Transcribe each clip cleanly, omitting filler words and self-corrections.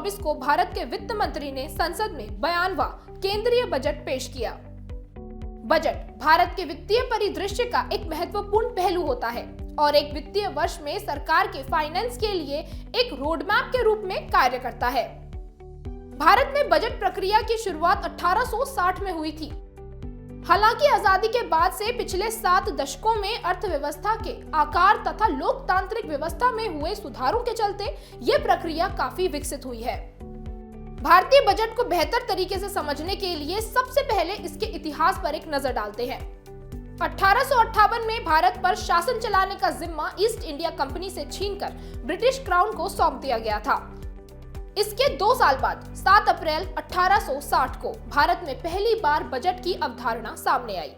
2024 को भारत के वित्त मंत्री ने संसद में 92वां केंद्रीय बजट पेश किया। बजट भारत के वित्तीय परिदृश्य का एक महत्वपूर्ण पहलू होता है और एक वित्तीय वर्ष में सरकार के फाइनेंस के लिए एक रोडमैप के रूप में कार्य करता है। भारत में बजट प्रक्रिया की शुरुआत 1860 में हुई थी। हालांकि आजादी के बाद से पिछले 7 दशकों में अर्थव्यवस्था के आकार तथा लोकतांत्रिक व्यवस्था में हुए सुधारों के चलते ये प्रक्रिया काफी विकसित हुई है। भारतीय बजट को बेहतर तरीके से समझने के लिए सबसे पहले इसके इतिहास पर एक नजर डालते हैं। 1858 में भारत पर शासन चलाने का जिम्मा ईस्ट इंडिया कंपनी से छीनकर ब्रिटिश क्राउन को सौंप दिया गया था। इसके 2 साल बाद 7 अप्रैल 1860 को भारत में पहली बार बजट की अवधारणा सामने आई।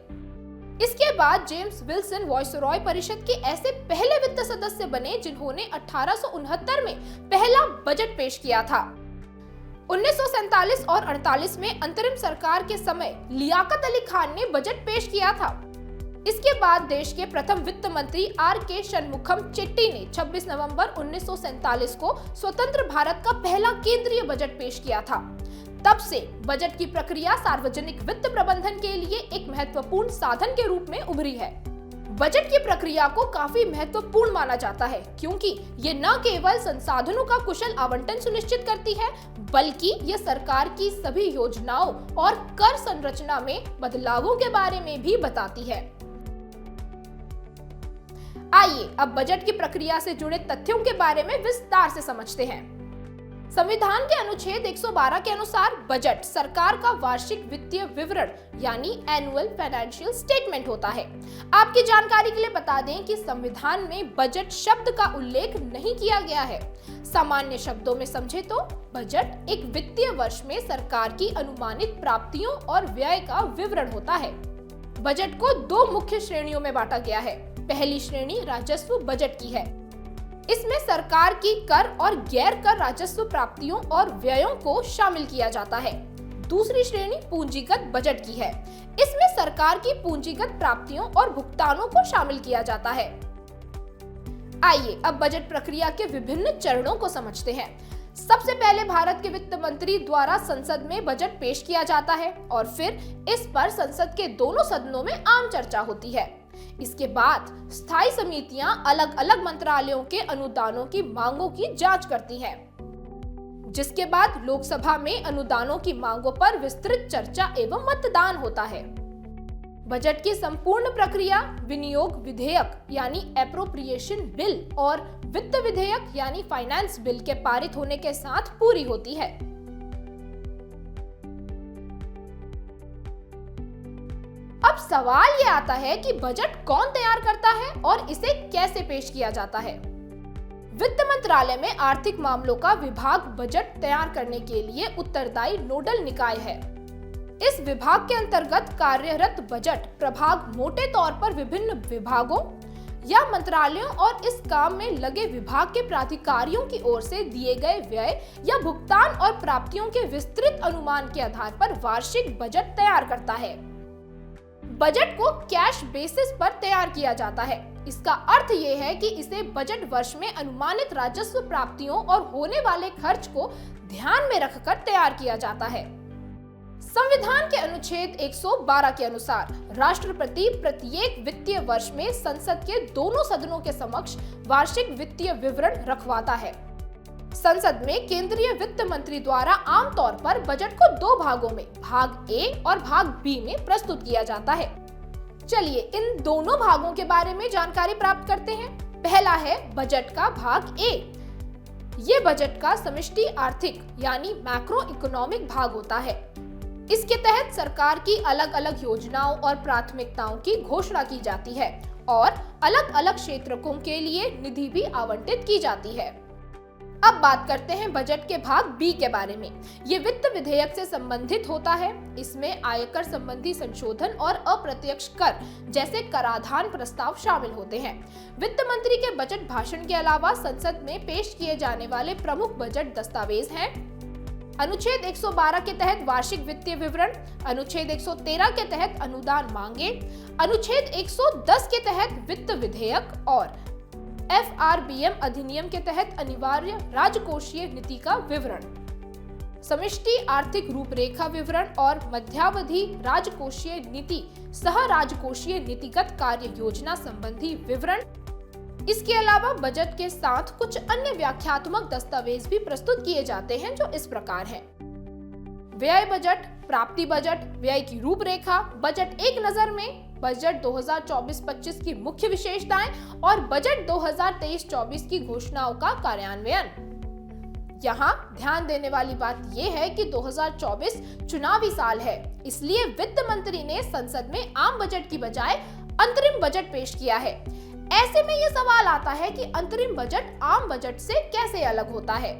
इसके बाद जेम्स विल्सन वायसरॉय परिषद के ऐसे पहले वित्त सदस्य बने जिन्होंने 1869 में पहला बजट पेश किया था। 1947 और 48 में अंतरिम सरकार के समय लियाकत अली खान ने बजट पेश किया था। इसके बाद देश के प्रथम वित्त मंत्री आर.के. षणमुखम चेट्टी ने 26 नवंबर 1947 को स्वतंत्र भारत का पहला केंद्रीय बजट पेश किया था। तब से बजट की प्रक्रिया सार्वजनिक वित्त प्रबंधन के लिए एक महत्वपूर्ण साधन के रूप में उभरी है। बजट की प्रक्रिया को काफी महत्वपूर्ण माना जाता है क्योंकि ये न केवल संसाधनों का कुशल आवंटन सुनिश्चित करती है बल्कि ये सरकार की सभी योजनाओं और कर संरचना में बदलावों के बारे में भी बताती है। आइए अब बजट की प्रक्रिया से जुड़े तथ्यों के बारे में विस्तार से समझते हैं। संविधान के अनुच्छेद 112 के अनुसार बजट सरकार का वार्षिक वित्तीय विवरण यानी एनुअल फाइनेंशियल स्टेटमेंट होता है। आपकी जानकारी के लिए बता दें कि संविधान में बजट शब्द का उल्लेख नहीं किया गया है। सामान्य शब्दों में समझे तो बजट एक वित्तीय वर्ष में सरकार की अनुमानित प्राप्तियों और व्यय का विवरण होता है। बजट को 2 मुख्य श्रेणियों में बांटा गया है। पहली श्रेणी राजस्व बजट की है। इसमें सरकार की कर और गैर कर राजस्व प्राप्तियों और व्ययों को शामिल किया जाता है। दूसरी श्रेणी पूंजीगत बजट की है। इसमें सरकार की पूंजीगत प्राप्तियों और भुगतानों को शामिल किया जाता है। आइए अब बजट प्रक्रिया के विभिन्न चरणों को समझते हैं। सबसे पहले भारत के वित्त मंत्री द्वारा संसद में बजट पेश किया जाता है और फिर इस पर संसद के दोनों सदनों में आम चर्चा होती है। इसके बाद स्थायी समितियां अलग अलग मंत्रालयों के अनुदानों की मांगों की जांच करती हैं, जिसके बाद लोकसभा में अनुदानों की मांगों पर विस्तृत चर्चा एवं मतदान होता है। बजट की संपूर्ण प्रक्रिया विनियोग विधेयक यानी एप्रोप्रिएशन बिल और वित्त विधेयक यानी फाइनेंस बिल के पारित होने के साथ पूरी होती है। अब सवाल ये आता है कि बजट कौन तैयार करता है और इसे कैसे पेश किया जाता है। वित्त मंत्रालय में आर्थिक मामलों का विभाग बजट तैयार करने के लिए उत्तरदायी नोडल निकाय है। इस विभाग के अंतर्गत कार्यरत बजट प्रभाग मोटे तौर पर विभिन्न विभागों या मंत्रालयों और इस काम में लगे विभाग के प्राधिकारियों की ओर से दिए गए व्यय या भुगतान और प्राप्तियों के विस्तृत अनुमान के आधार पर वार्षिक बजट तैयार करता है। बजट को कैश बेसिस पर तैयार किया जाता है। इसका अर्थ ये है कि इसे बजट वर्ष में अनुमानित राजस्व प्राप्तियों और होने वाले खर्च को ध्यान में रखकर तैयार किया जाता है। संविधान के अनुच्छेद 112 के अनुसार राष्ट्रपति प्रत्येक वित्तीय वर्ष में संसद के दोनों सदनों के समक्ष वार्षिक वित्तीय विवरण रखवाता है। संसद में केंद्रीय वित्त मंत्री द्वारा आमतौर पर बजट को 2 भागों में भाग ए और भाग बी में प्रस्तुत किया जाता है। चलिए इन दोनों भागों के बारे में जानकारी प्राप्त करते हैं। पहला है बजट का भाग ए। ये बजट का समष्टि आर्थिक यानी मैक्रो इकोनॉमिक भाग होता है। इसके तहत सरकार की अलग अलग योजनाओं और प्राथमिकताओं की घोषणा की जाती है और अलग अलग क्षेत्रों के लिए निधि भी आवंटित की जाती है। अब बात करते हैं बजट के भाग बी के बारे में। ये वित्त विधेयक से संबंधित होता है। इसमें आयकर संबंधी संशोधन और अप्रत्यक्ष कर जैसे कराधान प्रस्ताव शामिल होते हैं। वित्त मंत्री के बजट भाषण के अलावा संसद में पेश किए जाने वाले प्रमुख बजट दस्तावेज हैं अनुच्छेद 112 के तहत वार्षिक वित्तीय विवरण, अनुच्छेद 113 के तहत अनुदान मांगे, अनुच्छेद 110 के तहत वित्त विधेयक और FRBM अधिनियम के तहत अनिवार्य राजकोषीय नीति का विवरण। समष्टि आर्थिक रूपरेखा विवरण और मध्यावधि राजकोषीय नीति सह राजकोषीय नीतिगत कार्य योजना संबंधी विवरण। इसके अलावा बजट के साथ कुछ अन्य व्याख्यात्मक दस्तावेज भी प्रस्तुत किए जाते हैं जो इस प्रकार हैं: व्यय बजट, प्राप्ति बजट, व्यय की रूपरेखा, बजट एक नजर में, बजट 2024-25 की मुख्य विशेषताएं और बजट 2023-24 की घोषणाओं का कार्यान्वयन। यहाँ ध्यान देने वाली बात यह है कि 2024 चुनावी साल है, इसलिए वित्त मंत्री ने संसद में आम बजट की बजाय अंतरिम बजट पेश किया है। ऐसे में यह सवाल आता है कि अंतरिम बजट आम बजट से कैसे अलग होता है।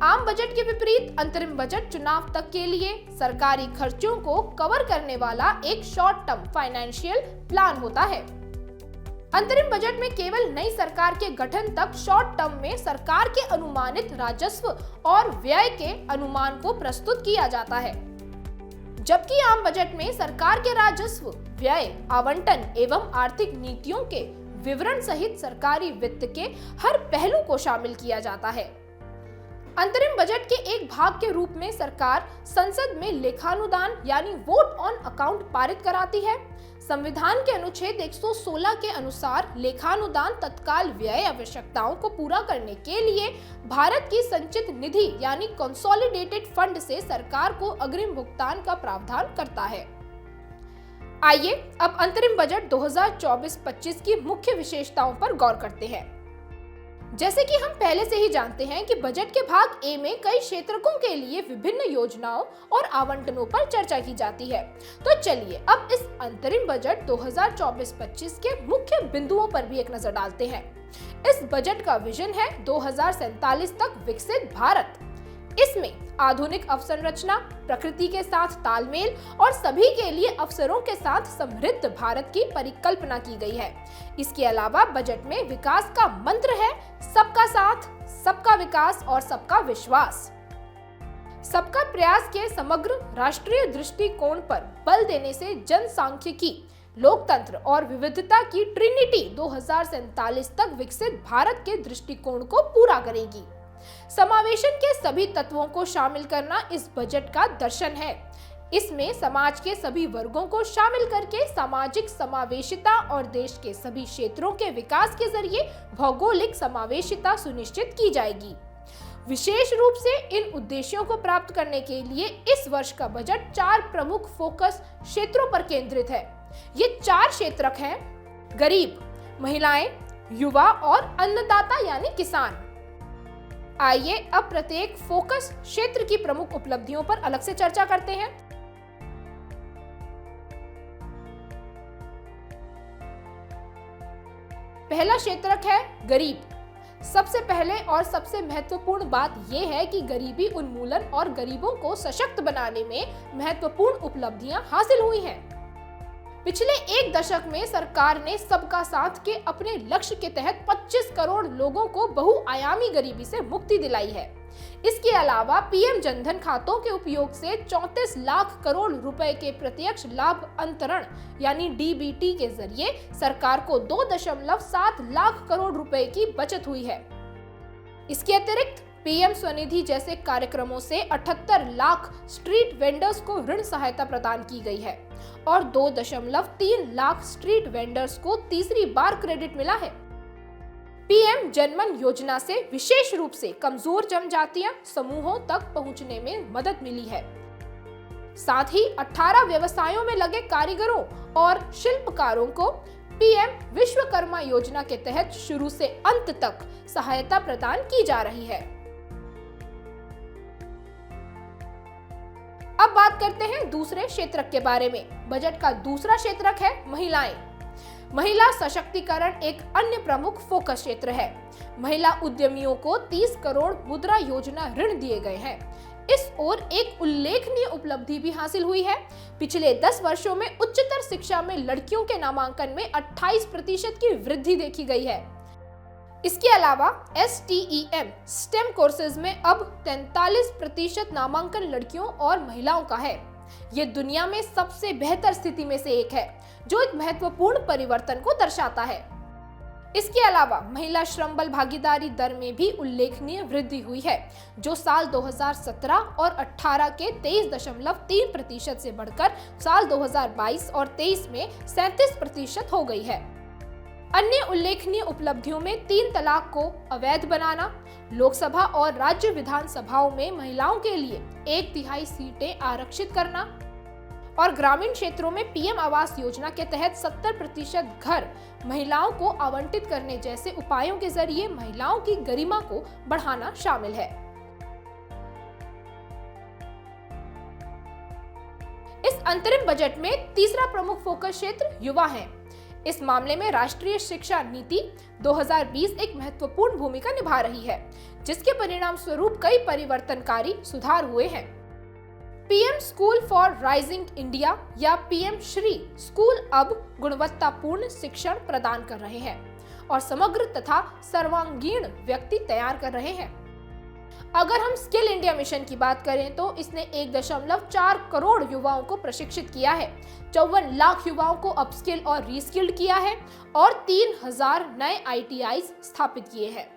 आम बजट के विपरीत अंतरिम बजट चुनाव तक के लिए सरकारी खर्चों को कवर करने वाला एक शॉर्ट टर्म फाइनेंशियल प्लान होता है। अंतरिम बजट में केवल नई सरकार के गठन तक शॉर्ट टर्म में सरकार के अनुमानित राजस्व और व्यय के अनुमान को प्रस्तुत किया जाता है, जबकि आम बजट में सरकार के राजस्व, व्यय, आवंटन एवं आर्थिक नीतियों के विवरण सहित सरकारी वित्त के हर पहलू को शामिल किया जाता है। अंतरिम बजट के एक भाग के रूप में सरकार संसद में लेखानुदान यानी वोट ऑन अकाउंट पारित कराती है। संविधान के अनुच्छेद 116 के अनुसार लेखानुदान तत्काल व्यय आवश्यकताओं को पूरा करने के लिए भारत की संचित निधि यानी कंसोलिडेटेड फंड से सरकार को अग्रिम भुगतान का प्रावधान करता है। आइए अब अंतरिम बजट 2024-25 की मुख्य विशेषताओं पर गौर करते हैं। जैसे कि हम पहले से ही जानते हैं कि बजट के भाग ए में कई क्षेत्रकों के लिए विभिन्न योजनाओं और आवंटनों पर चर्चा की जाती है। तो चलिए अब इस अंतरिम बजट 2024-25 के मुख्य बिंदुओं पर भी एक नजर डालते हैं। इस बजट का विजन है 2047 तक विकसित भारत। इसमें आधुनिक अवसंरचना, प्रकृति के साथ तालमेल और सभी के लिए अवसरों के साथ समृद्ध भारत की परिकल्पना की गई है। इसके अलावा बजट में विकास का मंत्र है सबका साथ, सबका विकास और सबका विश्वास। सबका प्रयास के समग्र राष्ट्रीय दृष्टिकोण पर बल देने से जनसांख्यिकी, लोकतंत्र और विविधता की ट्रिनिटी 2047 तक विकसित भारत के दृष्टिकोण को पूरा करेगी। समावेशन के सभी तत्वों को शामिल करना इस बजट का दर्शन है। इसमें समाज के सभी वर्गों को शामिल करके सामाजिक समावेशिता और देश के सभी क्षेत्रों के विकास के जरिए भौगोलिक समावेशिता सुनिश्चित की जाएगी। विशेष रूप से इन उद्देश्यों को प्राप्त करने के लिए इस वर्ष का बजट 4 प्रमुख फोकस क्षेत्रों पर केंद्रित है। ये 4 क्षेत्रक हैं: गरीब, महिलाएं, युवा और अन्नदाता यानी किसान। आइए अब प्रत्येक फोकस क्षेत्र की प्रमुख उपलब्धियों पर अलग से चर्चा करते हैं। पहला क्षेत्रक है गरीब। सबसे पहले और सबसे महत्वपूर्ण बात यह है कि गरीबी उन्मूलन और गरीबों को सशक्त बनाने में महत्वपूर्ण उपलब्धियां हासिल हुई हैं। पिछले 1 दशक में सरकार ने सबका साथ के अपने लक्ष्य के तहत 25 करोड़ लोगों को बहुआयामी गरीबी से मुक्ति दिलाई है। इसके अलावा पीएम जनधन खातों के उपयोग से 34 लाख करोड़ रुपए के प्रत्यक्ष लाभ अंतरण यानी डीबीटी के जरिए सरकार को 2.7 लाख करोड़ रुपए की बचत हुई है। इसके अतिरिक्त पीएम स्वनिधि जैसे कार्यक्रमों से 78 लाख स्ट्रीट वेंडर्स को ऋण सहायता प्रदान की गई है और 2.3 लाख स्ट्रीट वेंडर्स को तीसरी बार क्रेडिट मिला है। पीएम जनमन योजना से विशेष रूप से कमजोर जनजातीय समूहों तक पहुंचने में मदद मिली है। साथ ही 18 व्यवसायों में लगे कारीगरों और शिल्पकारों को पीएम विश्वकर्मा योजना के तहत शुरू से अंत तक सहायता प्रदान की जा रही है। अब बात करते हैं दूसरे क्षेत्रक के बारे में। बजट का दूसरा क्षेत्रक है महिलाएं। महिला सशक्तिकरण एक अन्य प्रमुख फोकस क्षेत्र है। महिला उद्यमियों को 30 करोड़ मुद्रा योजना ऋण दिए गए हैं। इस ओर एक उल्लेखनीय उपलब्धि भी हासिल हुई है। पिछले 10 वर्षों में उच्चतर शिक्षा में लड़कियों के नामांकन में 28% की वृद्धि देखी गई है। इसके अलावा STEM कोर्सेज में अब 43% नामांकन लड़कियों और महिलाओं का है। ये दुनिया में सबसे बेहतर स्थिति में से एक है, जो एक महत्वपूर्ण परिवर्तन को दर्शाता है। इसके अलावा महिला श्रम बल भागीदारी दर में भी उल्लेखनीय वृद्धि हुई है, जो साल 2017 और 18 के 23.3% से बढ़कर साल 2022 और 23 में 37% हो गई है। अन्य उल्लेखनीय उपलब्धियों में 3 तलाक को अवैध बनाना, लोकसभा और राज्य विधानसभाओं में महिलाओं के लिए 1/3 सीटें आरक्षित करना और ग्रामीण क्षेत्रों में पीएम आवास योजना के तहत 70% घर महिलाओं को आवंटित करने जैसे उपायों के जरिए महिलाओं की गरिमा को बढ़ाना शामिल है। इस अंतरिम बजट में तीसरा प्रमुख फोकस क्षेत्र युवा है। इस मामले में राष्ट्रीय शिक्षा नीति 2020 एक महत्वपूर्ण भूमिका निभा रही है, जिसके परिणाम स्वरूप कई परिवर्तनकारी सुधार हुए हैं। PM school for rising India या पीएम श्री स्कूल अब गुणवत्तापूर्ण शिक्षण प्रदान कर रहे हैं और समग्र तथा सर्वांगीण व्यक्ति तैयार कर रहे हैं। अगर हम स्किल इंडिया मिशन की बात करें तो इसने 1.4 करोड़ युवाओं को प्रशिक्षित किया है, 54 लाख युवाओं को अपस्किल और रीस्किल्ड किया है और 3000 नए ITIs स्थापित किए हैं।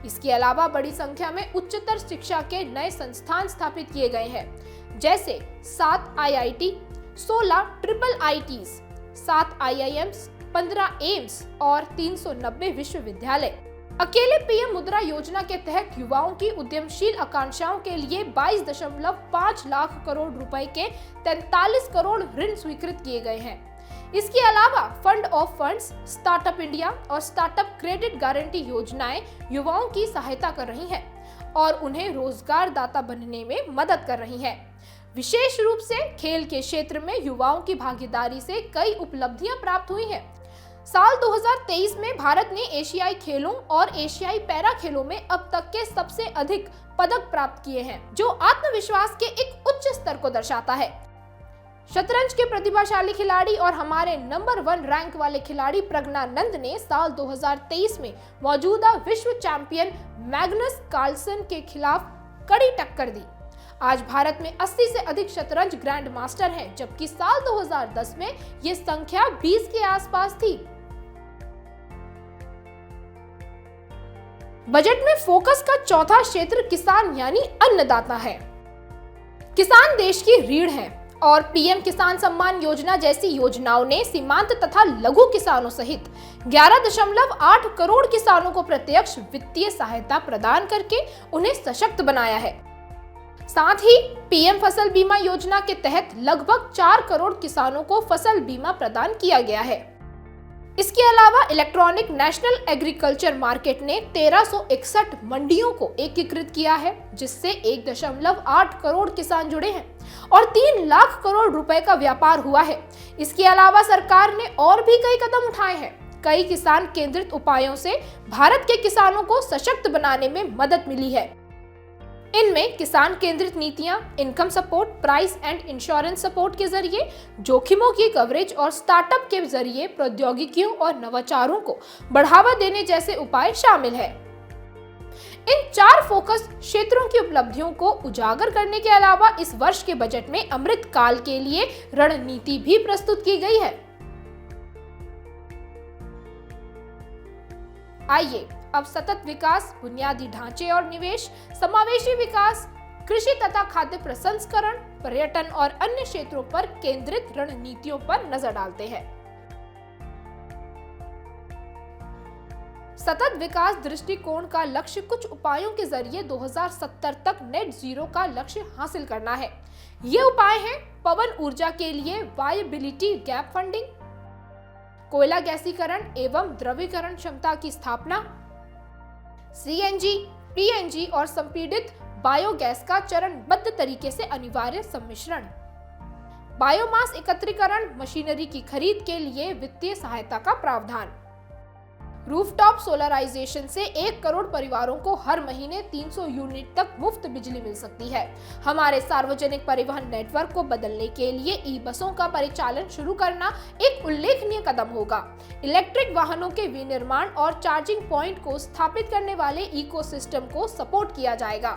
इसके अलावा बड़ी संख्या में उच्चतर शिक्षा के नए संस्थान स्थापित किए गए हैं, जैसे 7 IIT, 16 triple IITs, 7 IIMs, 15 AIIMS और 390 विश्वविद्यालय। अकेले पीएम मुद्रा योजना के तहत युवाओं की उद्यमशील आकांक्षाओं के लिए 22.5 लाख करोड़ रुपए के 43 करोड़ ऋण स्वीकृत किए गए हैं। इसके अलावा fund of funds, startup India और स्टार्टअप क्रेडिट गारंटी योजनाएं युवाओं की सहायता कर रही हैं और उन्हें रोजगार दाता बनने में मदद कर रही हैं। विशेष रूप से खेल के क्षेत्र में युवाओं की भागीदारी से कई उपलब्धियां प्राप्त हुई हैं। साल 2023 में भारत ने एशियाई खेलों और एशियाई पैरा खेलों में अब तक के सबसे अधिक पदक प्राप्त किए हैं, जो आत्मविश्वास के एक उच्च स्तर को दर्शाता है। शतरंज के प्रतिभाशाली खिलाड़ी और हमारे नंबर 1 रैंक वाले खिलाड़ी प्रज्ञानंद ने साल 2023 में मौजूदा विश्व चैंपियन मैग्नस कार्लसन के खिलाफ कड़ी टक्कर दी। आज भारत में 80 से अधिक शतरंज ग्रैंड मास्टर हैं, जबकि साल 2010 में ये संख्या 20 के आसपास थी। बजट में फोकस का चौथा क्षेत्र किसान यानी अन्नदाता है। किसान देश की रीढ़ है और पीएम किसान सम्मान योजना जैसी योजनाओं ने सीमांत तथा लघु किसानों सहित 11.8 करोड़ किसानों को प्रत्यक्ष वित्तीय सहायता प्रदान करके उन्हें सशक्त बनाया है। साथ ही पीएम फसल बीमा योजना के तहत लगभग 4 करोड़ किसानों को फसल बीमा प्रदान किया गया है। इसके अलावा इलेक्ट्रॉनिक नेशनल एग्रीकल्चर मार्केट ने 1361 मंडियों को एकीकृत किया है, जिससे 1.8 करोड़ किसान जुड़े हैं और 3 लाख करोड़ रुपए का व्यापार हुआ है। इसके अलावा सरकार ने और भी कई कदम उठाए हैं। कई किसान केंद्रित उपायों से भारत के किसानों को सशक्त बनाने में मदद मिली है। इनमें किसान केंद्रित नीतियां, income support, price and insurance support के जरिए, जोखिमों की कवरेज और स्टार्टअप के जरिए प्रौद्योगिकियों और नवाचारों को बढ़ावा देने जैसे उपाय शामिल है। इन 4 फोकस क्षेत्रों की उपलब्धियों को उजागर करने के अलावा इस वर्ष के बजट में अमृत काल के लिए रणनीति भी प्रस्तुत की गई है। आइए अब सतत विकास, बुनियादी ढांचे और निवेश, समावेशी विकास, कृषि तथा खाद्य प्रसंस्करण, पर्यटन और अन्य क्षेत्रों पर केंद्रित रणनीतियों पर नजर डालते हैं। सतत विकास दृष्टिकोण का लक्ष्य कुछ उपायों के जरिए 2070 तक नेट जीरो का लक्ष्य हासिल करना है। ये उपाय हैं पवन ऊर्जा के लिए वायबिलिटी गैप फंडिंग, कोयला गैसीकरण एवं द्रवीकरण क्षमता की स्थापना, CNG, PNG और संपीड़ित बायोगैस का चरणबद्ध तरीके से अनिवार्य सम्मिश्रण, बायोमास एकत्रीकरण, मशीनरी की खरीद के लिए वित्तीय सहायता का प्रावधान, रूफटॉप सोलराइजेशन से 1 करोड़ परिवारों को हर महीने 300 यूनिट तक मुफ्त बिजली मिल सकती है। हमारे सार्वजनिक परिवहन नेटवर्क को बदलने के लिए ई बसों का परिचालन शुरू करना एक उल्लेखनीय कदम होगा। इलेक्ट्रिक वाहनों के विनिर्माण और चार्जिंग पॉइंट को स्थापित करने वाले इकोसिस्टम को सपोर्ट किया जाएगा।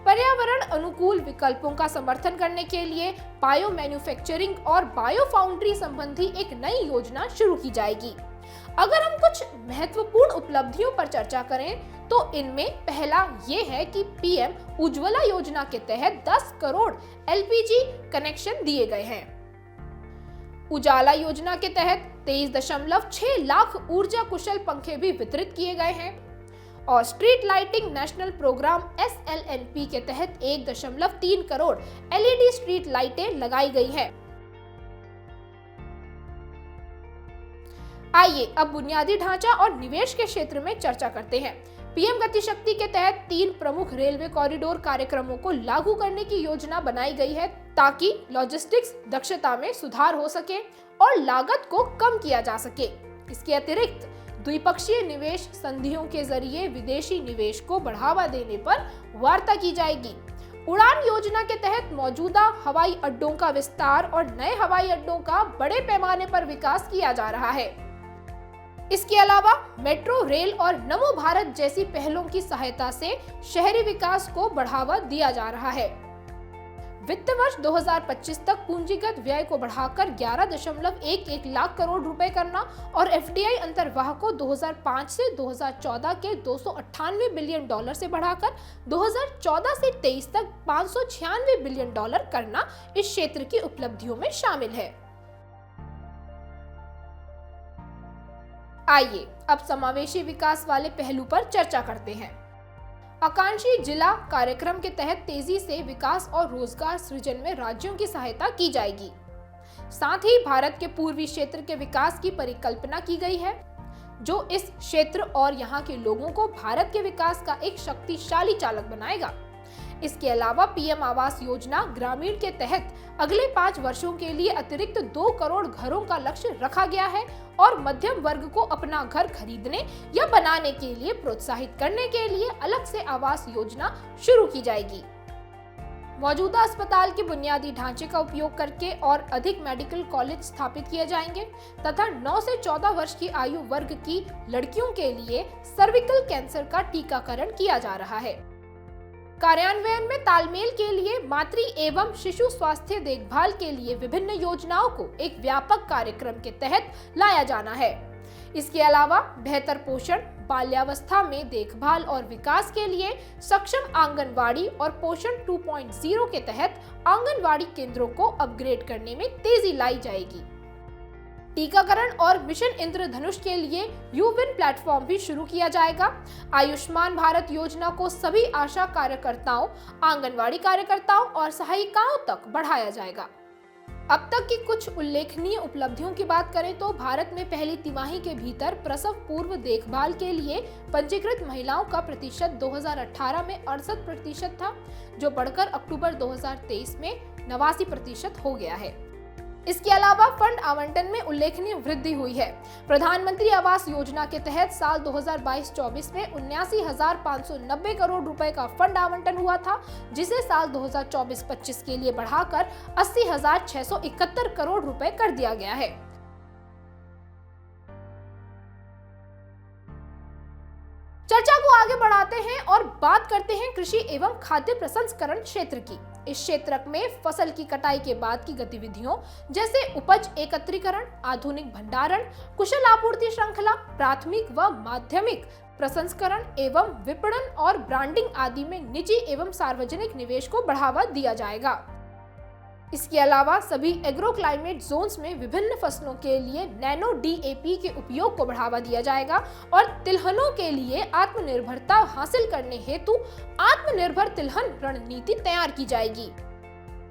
पर्यावरण अनुकूल विकल्पों का समर्थन करने के लिए बायो मैन्युफैक्चरिंग और बायो फाउंड्री संबंधी एक नई योजना शुरू की जाएगी। अगर हम कुछ महत्वपूर्ण उपलब्धियों पर चर्चा करें तो इनमें पहला ये है कि पीएम उज्ज्वला योजना के तहत 10 करोड़ एलपीजी कनेक्शन दिए गए हैं। उजाला योजना के तहत 23.6 लाख ऊर्जा कुशल पंखे भी वितरित किए गए हैं और street lighting national programme SLNP के तहत 1.3 करोड़ एलईडी स्ट्रीट लाइटें लगाई गई हैं। आइए अब बुनियादी ढांचा और निवेश के क्षेत्र में चर्चा करते हैं। पीएम गति शक्ति के तहत 3 प्रमुख रेलवे कॉरिडोर कार्यक्रमों को लागू करने की योजना बनाई गई है ताकि लॉजिस्टिक्स दक्षता में सुधार हो सके और लागत को कम किया जा सके। इसके अतिरिक्त द्विपक्षीय निवेश संधियों के जरिए विदेशी निवेश को बढ़ावा देने पर वार्ता की जाएगी। उड़ान योजना के तहत मौजूदा हवाई अड्डों का विस्तार और नए हवाई अड्डों का बड़े पैमाने पर विकास किया जा रहा है। इसके अलावा मेट्रो रेल और नमो भारत जैसी पहलों की सहायता से शहरी विकास को बढ़ावा दिया जा रहा है। वित्त वर्ष 2025 तक पूंजीगत व्यय को बढ़ाकर 11.11 लाख करोड़ रुपए करना और एफडीआई अंतर्वाह को 2005 से 2014 के $298 बिलियन से बढ़ाकर 2014 से 23 तक $596 बिलियन करना इस क्षेत्र की उपलब्धियों में शामिल है। आइए अब समावेशी विकास वाले पहलू पर चर्चा करते हैं। आकांक्षी जिला कार्यक्रम के तहत तेजी से विकास और रोजगार सृजन में राज्यों की सहायता की जाएगी। साथ ही भारत के पूर्वी क्षेत्र के विकास की परिकल्पना की गई है, जो इस क्षेत्र और यहाँ के लोगों को भारत के विकास का एक शक्तिशाली चालक बनाएगा। इसके अलावा पीएम आवास योजना ग्रामीण के तहत अगले 5 वर्षों के लिए अतिरिक्त 2 करोड़ घरों का लक्ष्य रखा गया है और मध्यम वर्ग को अपना घर खरीदने या बनाने के लिए प्रोत्साहित करने के लिए अलग से आवास योजना शुरू की जाएगी। मौजूदा अस्पताल के बुनियादी ढांचे का उपयोग करके और अधिक मेडिकल कॉलेज स्थापित किए जाएंगे तथा 9 से 14 वर्ष की आयु वर्ग की लड़कियों के लिए सर्विकल कैंसर का टीकाकरण किया जा रहा है। कार्यान्वयन में तालमेल के लिए मातृ एवं शिशु स्वास्थ्य देखभाल के लिए विभिन्न योजनाओं को एक व्यापक कार्यक्रम के तहत लाया जाना है। इसके अलावा बेहतर पोषण, बाल्यावस्था में देखभाल और विकास के लिए सक्षम आंगनवाड़ी और पोषण 2.0 के तहत आंगनवाड़ी केंद्रों को अपग्रेड करने में तेजी लाई जाएगी। टीकाकरण और मिशन इंद्रधनुष के लिए यूविन प्लेटफॉर्म भी शुरू किया जाएगा। आयुष्मान भारत योजना को सभी आशा कार्यकर्ताओं, आंगनवाड़ी कार्यकर्ताओं और सहायिकाओं तक बढ़ाया जाएगा। अब तक की कुछ उल्लेखनीय उपलब्धियों की बात करें तो भारत में पहली तिमाही के भीतर प्रसव पूर्व देखभाल के लिए पंजीकृत महिलाओं का प्रतिशत 2018 में 68% था, जो बढ़कर अक्टूबर 2023 में 89% हो गया है। इसके अलावा फंड आवंटन में उल्लेखनीय वृद्धि हुई है। प्रधानमंत्री आवास योजना के तहत साल 2022-24 में 79,590 करोड़ रुपए का फंड आवंटन हुआ था, जिसे साल 2024-25 के लिए बढ़ाकर 80,671 करोड़ रुपए कर दिया गया है। चर्चा को आगे बढ़ाते हैं और बात करते हैं कृषि एवं खाद्य प्रसंस्करण क्षेत्र की। इस क्षेत्र में फसल की कटाई के बाद की गतिविधियों जैसे उपज एकत्रीकरण, आधुनिक भंडारण, कुशल आपूर्ति श्रृंखला, प्राथमिक व माध्यमिक प्रसंस्करण एवं विपणन और ब्रांडिंग आदि में निजी एवं सार्वजनिक निवेश को बढ़ावा दिया जाएगा। इसके अलावा सभी एग्रो क्लाइमेट जोन्स में विभिन्न फसलों के लिए नैनो DAP के उपयोग को बढ़ावा दिया जाएगा और तिलहनों के लिए आत्मनिर्भरता हासिल करने हेतु आत्मनिर्भर तिलहन रणनीति तैयार की जाएगी।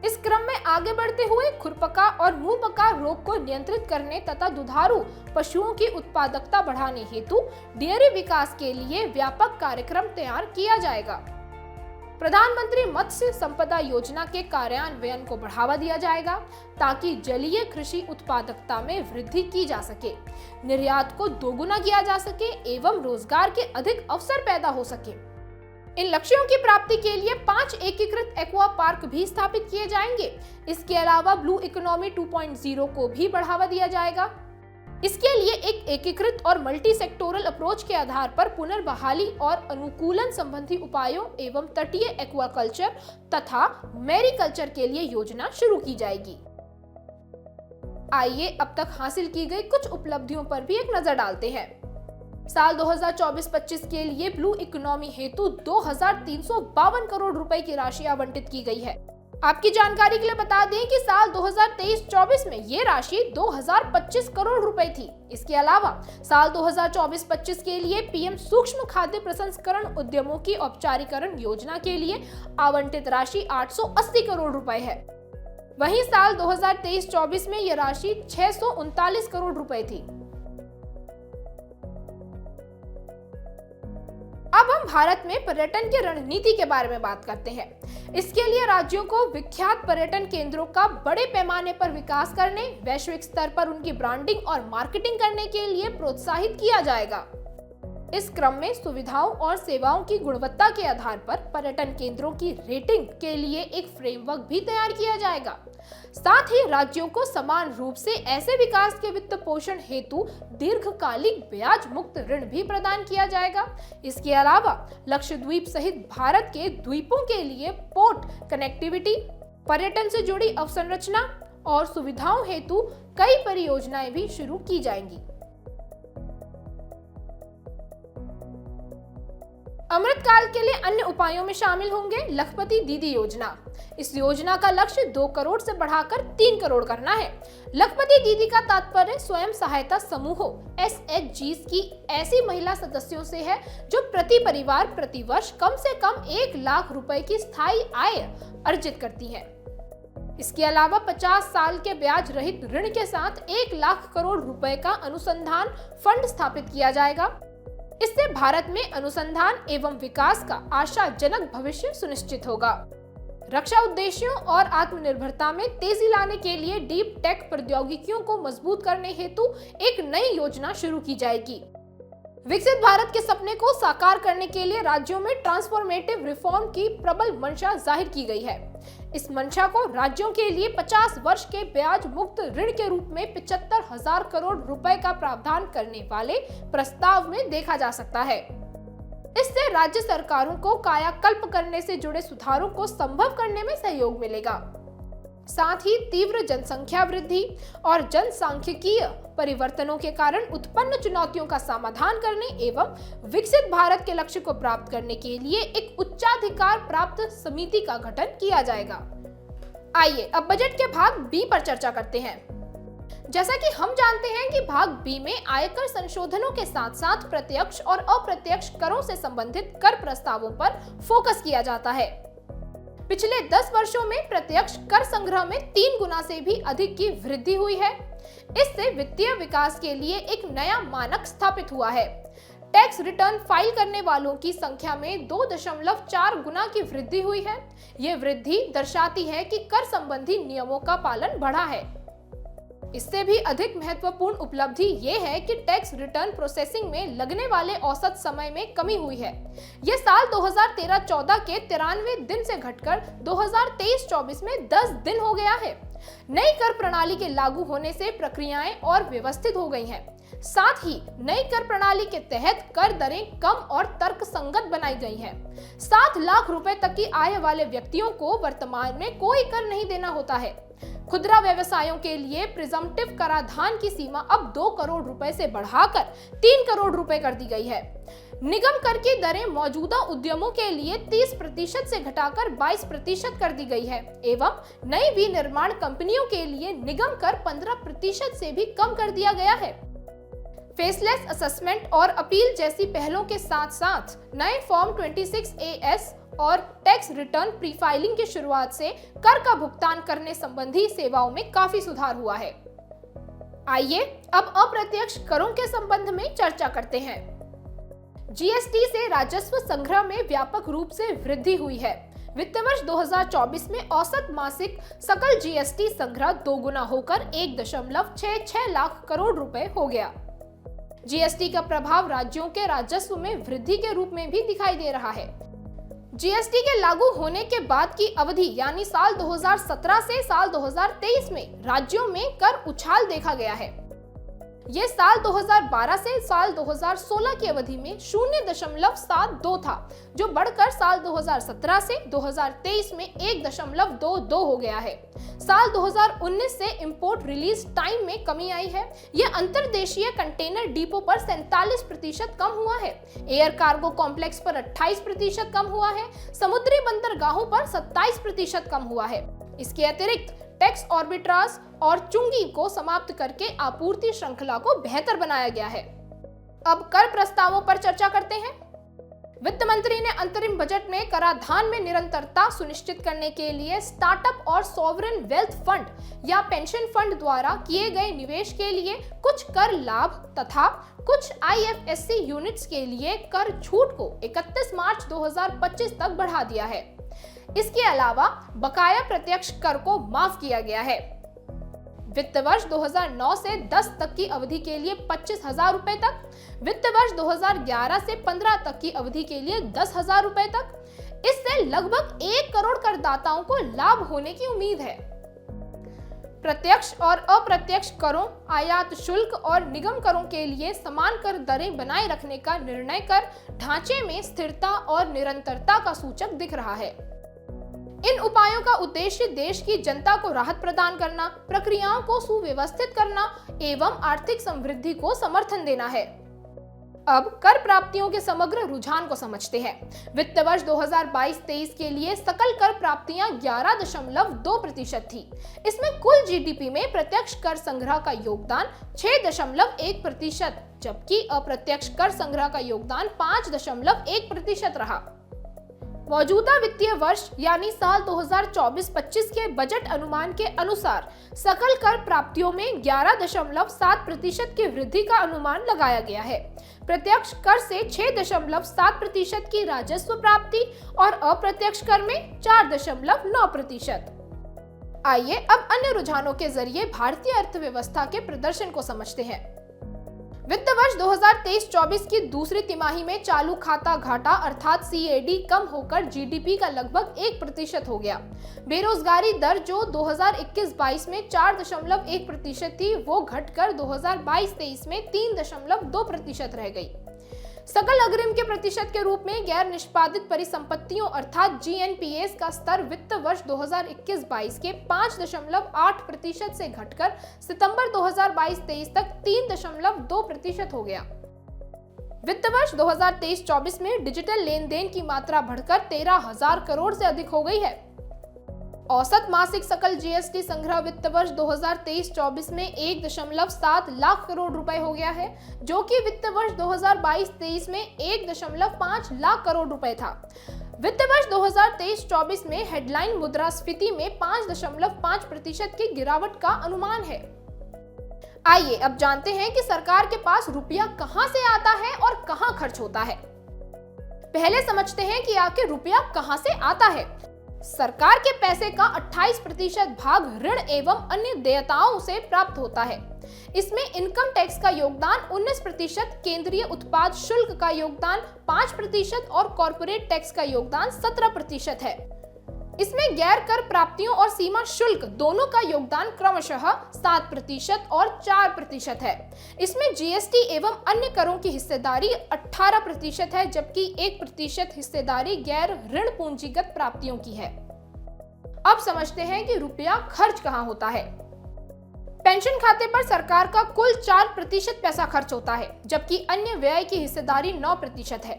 इस क्रम में आगे बढ़ते हुए खुरपका और मुंहपका रोग को नियंत्रित करने तथा दुधारू पशुओं की उत्पादकता बढ़ाने हेतु डेयरी विकास के लिए व्यापक कार्यक्रम तैयार किया जाएगा। प्रधानमंत्री मत्स्य संपदा योजना के कार्यान्वयन को बढ़ावा दिया जाएगा ताकि जलीय कृषि उत्पादकता में वृद्धि की जा सके, निर्यात को दोगुना किया जा सके एवं रोजगार के अधिक अवसर पैदा हो सके। इन लक्ष्यों की प्राप्ति के लिए 5 एकीकृत एक्वा पार्क भी स्थापित किए जाएंगे। इसके अलावा ब्लू इकोनॉमी 2.0 को भी बढ़ावा दिया जाएगा। इसके लिए एक एकीकृत और मल्टी सेक्टोरल अप्रोच के आधार पर पुनर्बहाली और अनुकूलन संबंधी उपायों एवं तटीय एक्वाकल्चर तथा मैरीकल्चर के लिए योजना शुरू की जाएगी। आइए अब तक हासिल की गई कुछ उपलब्धियों पर भी एक नजर डालते हैं। साल 2024-25 के लिए ब्लू इकोनॉमी हेतु 2352 करोड़ रुपए की राशि आवंटित की गई है। आपकी जानकारी के लिए बता दें कि साल 2023-24 में ये राशि 2025 करोड़ रुपए थी। इसके अलावा साल 2024-25 के लिए पीएम सूक्ष्म खाद्य प्रसंस्करण उद्यमों की औपचारिकरण योजना के लिए आवंटित राशि 880 करोड़ रुपए है। वहीं साल 2023-24 में यह राशि 639 करोड़ रुपए थी। अब हम भारत में पर्यटन की रणनीति के बारे में बात करते हैं। इसके लिए राज्यों को विख्यात पर्यटन केंद्रों का बड़े पैमाने पर विकास करने, वैश्विक स्तर पर उनकी ब्रांडिंग और मार्केटिंग करने के लिए प्रोत्साहित किया जाएगा। इस क्रम में सुविधाओं और सेवाओं की गुणवत्ता के आधार पर पर्यटन केंद्रों की रेटिंग के लिए एक फ्रेमवर्क भी तैयार किया जाएगा। साथ ही राज्यों को समान रूप से ऐसे विकास के वित्त पोषण हेतु दीर्घकालिक ब्याज मुक्त ऋण भी प्रदान किया जाएगा। इसके अलावा लक्षद्वीप सहित भारत के द्वीपों के लिए पोर्ट कनेक्टिविटी, पर्यटन से जुड़ी अवसंरचना और सुविधाओं हेतु कई परियोजनाएं भी शुरू की जाएंगी। अमृतकाल के लिए अन्य उपायों में शामिल होंगे लखपति दीदी योजना। इस योजना का लक्ष्य 2 करोड़ से बढ़ाकर 3 करोड़ करना है। लखपति दीदी का तात्पर्य स्वयं सहायता समूहों SHGs की ऐसी महिला सदस्यों से है जो प्रति परिवार प्रति वर्ष कम से कम 1 लाख रुपए की स्थायी आय अर्जित करती है। इसके अलावा 50 साल के ब्याज रहित ऋण के साथ 1 लाख करोड़ रुपए का अनुसंधान फंड स्थापित किया जाएगा। इससे भारत में अनुसंधान एवं विकास का आशाजनक भविष्य सुनिश्चित होगा। रक्षा उद्देश्यों और आत्मनिर्भरता में तेजी लाने के लिए डीप टेक प्रौद्योगिकियों को मजबूत करने हेतु एक नई योजना शुरू की जाएगी। विकसित भारत के सपने को साकार करने के लिए राज्यों में ट्रांसफॉर्मेटिव रिफॉर्म की प्रबल मंशा जाहिर की गई है। इस मंशा को राज्यों के लिए 50 वर्ष के ब्याज मुक्त ऋण के रूप में 75,000 करोड़ रुपए का प्रावधान करने वाले प्रस्ताव में देखा जा सकता है। इससे राज्य सरकारों को कायाकल्प करने से जुड़े सुधारों को संभव करने में सहयोग मिलेगा। साथ ही तीव्र जनसंख्या वृद्धि और जनसांख्यिकीय परिवर्तनों के कारण उत्पन्न चुनौतियों का समाधान करने एवं विकसित भारत के लक्ष्य को प्राप्त करने के लिए एक उच्चाधिकार प्राप्त समिति का गठन किया जाएगा। आइए अब बजट के भाग बी पर चर्चा करते हैं। जैसा कि हम जानते हैं कि भाग बी में आयकर संशोधनों के साथ साथ प्रत्यक्ष और अप्रत्यक्ष करों से संबंधित कर प्रस्तावों पर फोकस किया जाता है। पिछले 10 वर्षों में प्रत्यक्ष कर संग्रह में 3 गुना से भी अधिक की वृद्धि हुई है। इससे वित्तीय विकास के लिए एक नया मानक स्थापित हुआ है। टैक्स रिटर्न फाइल करने वालों की संख्या में 2.4 गुना की वृद्धि हुई है। ये वृद्धि दर्शाती है कि कर संबंधी नियमों का पालन बढ़ा है। इससे भी अधिक महत्वपूर्ण उपलब्धि ये है कि टैक्स रिटर्न प्रोसेसिंग में लगने वाले औसत समय में कमी हुई है। यह साल 2013-14 के 93 दिन से घटकर 2023-24 में 10 दिन हो गया है। नई कर प्रणाली के लागू होने से प्रक्रियाएं और व्यवस्थित हो गई हैं। साथ ही नई कर प्रणाली के तहत कर दरें कम और तर्कसंगत बनाई गई हैं। 7 लाख रुपए तक की आय वाले व्यक्तियों को वर्तमान में कोई कर नहीं देना होता है। खुदरा व्यवसायों के लिए प्रिजम्पटिव कराधान की सीमा अब 2 करोड़ रुपए से बढ़ाकर 3 करोड़ रुपए कर दी गई है। निगम कर की दरें मौजूदा उद्यमों के लिए 30% से घटाकर 22% कर दी गई है एवं नई विनिर्माण कंपनियों के लिए निगम कर 15% से भी कम कर दिया गया है। फेसलेस असेसमेंट और अपील जैसी पहलों के साथ साथ नए फॉर्म 26AS और टैक्स रिटर्न प्री फाइलिंग की शुरुआत से कर का भुगतान करने संबंधी सेवाओं में काफी सुधार हुआ है। आइए अब अप्रत्यक्ष करों के संबंध में चर्चा करते हैं। जीएसटी से राजस्व संग्रह में व्यापक रूप से वृद्धि हुई है। वित्त वर्ष 2024 में औसत मासिक सकल जीएसटी संग्रह 2 गुना होकर 1.66 लाख करोड़ रुपए हो गया। जीएसटी का प्रभाव राज्यों के राजस्व में वृद्धि के रूप में भी दिखाई दे रहा है। जीएसटी के लागू होने के बाद की अवधि यानी साल 2017 से साल 2023 में राज्यों में कर उछाल देखा गया है। ये साल 2012 से साल 2016 की अवधि में 0.72 था, जो बढ़कर साल 2017 से 2023 में 1.22 हो गया है। साल 2019 से इंपोर्ट रिलीज टाइम में कमी आई है। यह अंतर्देशीय कंटेनर डिपो पर 47% कम हुआ है, एयर कार्गो कॉम्प्लेक्स पर 28% कम हुआ है, समुद्री बंदरगाहों पर 27% कम हुआ है। इसके अतिरिक्त टैक्स आर्बिट्राज और चुंगी को समाप्त करके आपूर्ति श्रृंखला को बेहतर बनाया गया है। अब कर प्रस्तावों पर चर्चा करते हैं। वित्त मंत्री ने अंतरिम बजट में कराधान में निरंतरता सुनिश्चित करने के लिए स्टार्टअप और सॉवरेन वेल्थ फंड या पेंशन फंड द्वारा किए गए निवेश के लिए कुछ कर लाभ तथा कुछ IFSC यूनिट्स के लिए कर छूट को 31 मार्च 2025 तक बढ़ा दिया है। इसके अलावा बकाया प्रत्यक्ष कर को माफ किया गया है। वित्त वर्ष 2009 से 10 तक की अवधि के लिए 25,000 रुपए तक, वित्त वर्ष 2011 से 15 तक की अवधि के लिए 10,000 रुपए तक। इससे लगभग 1 करोड़ करदाताओं को लाभ होने की उम्मीद है। प्रत्यक्ष और अप्रत्यक्ष करों, आयात शुल्क और निगम करों के लिए समान कर दरें बनाए रखने का निर्णय कर ढांचे में स्थिरता और निरंतरता का सूचक दिख रहा है। इन उपायों का उद्देश्य देश की जनता को राहत प्रदान करना, प्रक्रियाओं को सुव्यवस्थित करना एवं आर्थिक समृद्धि को समर्थन देना है। अब कर प्राप्तियों के समग्र रुझान को समझते हैं। वित्त वर्ष 2022-23 के लिए सकल कर प्राप्तियां 11.2% थी। इसमें कुल GDP में प्रत्यक्ष कर संग्रह का योगदान 6.1%, जबकि अप्रत्यक्ष कर संग्रह का योगदान 5.1% रहा। मौजूदा वित्तीय वर्ष यानी साल 2024-25 के बजट अनुमान के अनुसार सकल कर प्राप्तियों में 11.7% की वृद्धि का अनुमान लगाया गया है। प्रत्यक्ष कर से 6.7% की राजस्व प्राप्ति और अप्रत्यक्ष कर में 4.9%। आइए अब अन्य रुझानों के जरिए भारतीय अर्थव्यवस्था के प्रदर्शन को समझते हैं। वित्त वर्ष 2023-24 की दूसरी तिमाही में चालू खाता घाटा अर्थात CAD कम होकर GDP का लगभग 1% हो गया। बेरोजगारी दर जो 2021-22 में 4.1% थी, वो घटकर 2022-23 में 3.2% रह गई। सकल अग्रिम के प्रतिशत के रूप में गैर निष्पादित परिसंपत्तियों अर्थात GNPAs का स्तर वित्त वर्ष 2021-22 के 5.8% से घटकर सितंबर 2022-23 तक 3.2% हो गया। वित्त वर्ष 2023-24 में डिजिटल लेन देन की मात्रा बढ़कर 13,000 करोड़ से अधिक हो गई है। औसत मासिक सकल GST संग्रह वित्त वर्ष 2023-24 में 1.7 लाख करोड़ रुपए हो गया है, जो कि वित्त वर्ष 2022-23 में 1.5 लाख करोड़ रुपए था। वित्त वर्ष 2023-24 में हेडलाइन मुद्रास्फीति में 5.5% की गिरावट का अनुमान है। आइए अब जानते हैं कि सरकार के पास रुपया कहां से आता है और कहां खर्च होता है। पहले समझते हैं कि आखिर रुपया कहां से आता है। सरकार के पैसे का 28% भाग ऋण एवं अन्य देयताओं से प्राप्त होता है। इसमें इनकम टैक्स का योगदान 19%, केंद्रीय उत्पाद शुल्क का योगदान 5% और कॉर्पोरेट टैक्स का योगदान 17% है। इसमें गैर कर प्राप्तियों और सीमा शुल्क दोनों का योगदान क्रमशः 7% और 4% है। इसमें GST एवं अन्य करों की हिस्सेदारी 18% है, जबकि 1% हिस्सेदारी गैर ऋण पूंजीगत प्राप्तियों की है। अब समझते हैं कि रुपया खर्च कहां होता है। पेंशन खाते पर सरकार का कुल 4% पैसा खर्च होता है, जबकि अन्य व्यय की हिस्सेदारी 9% है।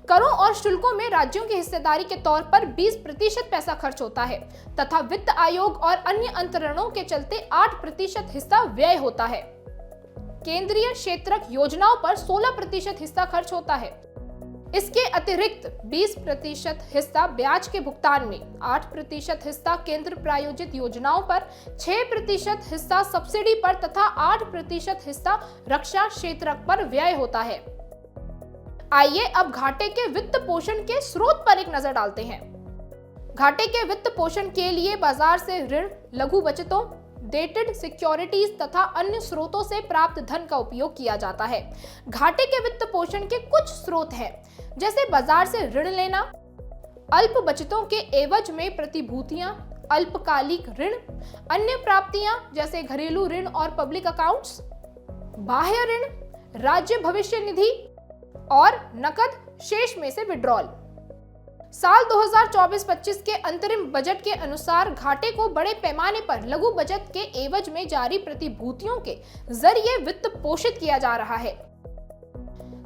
करों और शुल्कों में राज्यों की हिस्सेदारी के तौर पर 20% पैसा खर्च होता है तथा वित्त आयोग और अन्य अंतरणों के चलते 8% हिस्सा व्यय होता है। केंद्रीय क्षेत्रक योजनाओं पर 16% हिस्सा खर्च होता है। इसके अतिरिक्त 20% हिस्सा ब्याज के भुगतान में, 8% हिस्सा केंद्र प्रायोजित योजनाओं पर, 6% हिस्सा सब्सिडी पर तथा 8% हिस्सा रक्षा क्षेत्र पर व्यय होता है। आइए अब घाटे के वित्त पोषण के स्रोत पर एक नजर डालते हैं। घाटे के वित्त पोषण के लिए बाजार से ऋण, लघु बचतों, डेटेड सिक्योरिटीज तथा अन्य स्रोतों से प्राप्त धन का उपयोग किया जाता है। घाटे के वित्त पोषण के कुछ स्रोत हैं, जैसे बाजार से ऋण लेना, अल्प बचतों के एवज में प्रतिभूतियां, अल्पकालिक ऋण, अन्य प्राप्तियां जैसे घरेलू ऋण और पब्लिक अकाउंट्स, बाह्य ऋण, राज्य भविष्य निधि और नकद शेष में से विड्रॉल। साल 2024-25 के अंतरिम बजट के अनुसार घाटे को बड़े पैमाने पर लघु बचत के एवज में जारी प्रतिभूतियों के जरिए वित्त पोषित किया जा रहा है।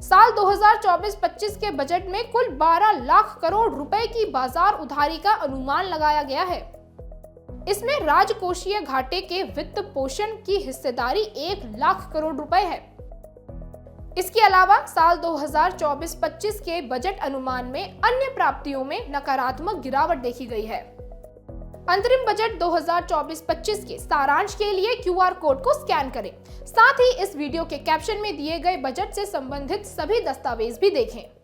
साल 2024-25 के बजट में कुल 12 लाख करोड़ रुपए की बाजार उधारी का अनुमान लगाया गया है। इसमें राजकोषीय घाटे के वित्त पोषण की हिस्सेदारी 1 लाख करोड़ रुपए है। इसके अलावा साल 2024-25 के बजट अनुमान में अन्य प्राप्तियों में नकारात्मक गिरावट देखी गई है। अंतरिम बजट 2024-25 के सारांश के लिए QR कोड को स्कैन करें। साथ ही इस वीडियो के कैप्शन में दिए गए बजट से संबंधित सभी दस्तावेज भी देखें।